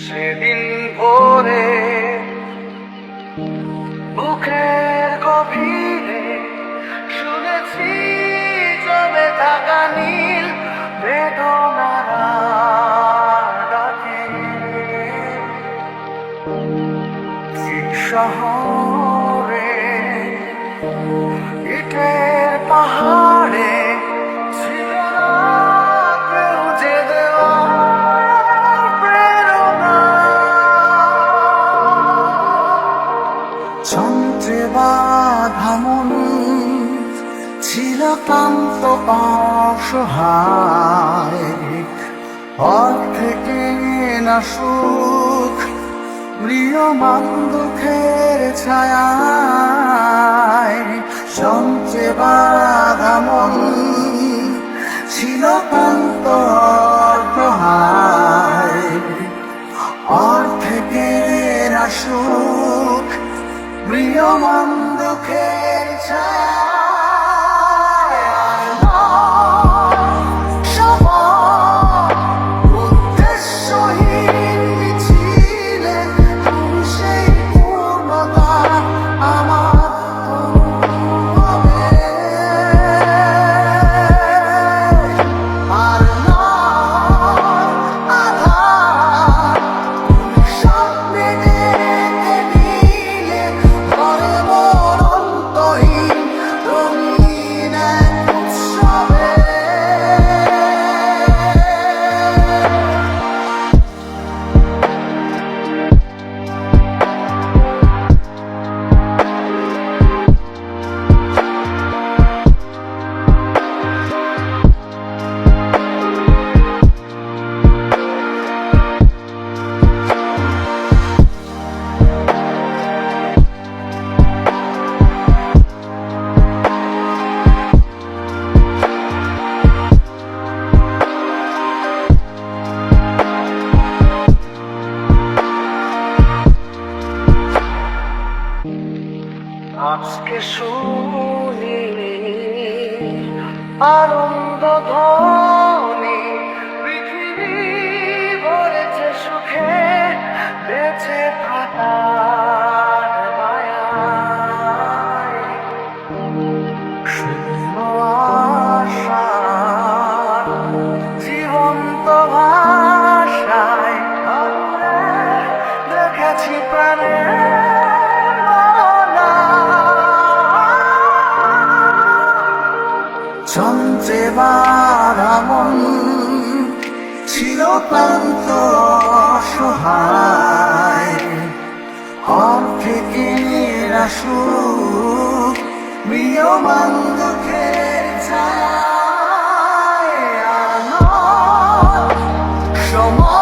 সেদিন ভোরে বুকের গভীরে শুনেছি জমে থাকা নীল বেদনারা ডাকে। শহরে ইটের পাহাড়ে ছিল না কেউ যে দেওয়ার প্রেরণা। যন্ত্রে বাঁধা মন ছিল ক্লান্ত অসহায়, অর্ধেকে না সুখ ম্রিয়মান দুঃখের ছায়ায়। যন্ত্রে বাঁধা মন ছিল ক্লান্ত অসহায়, অর্ধেকে না সুখ ম্রিয়মান দুঃখের ছায়ায়। আজকে শুনি আনন্দ ধ্বনি, পৃথিবী ভরেছে সুখে বেঁচে থাকার মায়ায়। শূন্য আশার জীবন্ত ভাষায় দেখেছি প্রাণে যন্ত্রে বাঁধা মন ছিল ক্লান্ত অসহায়, অর্ধেকে না সুখ ম্রিয়মান দুঃখের ছায়ায়। সময়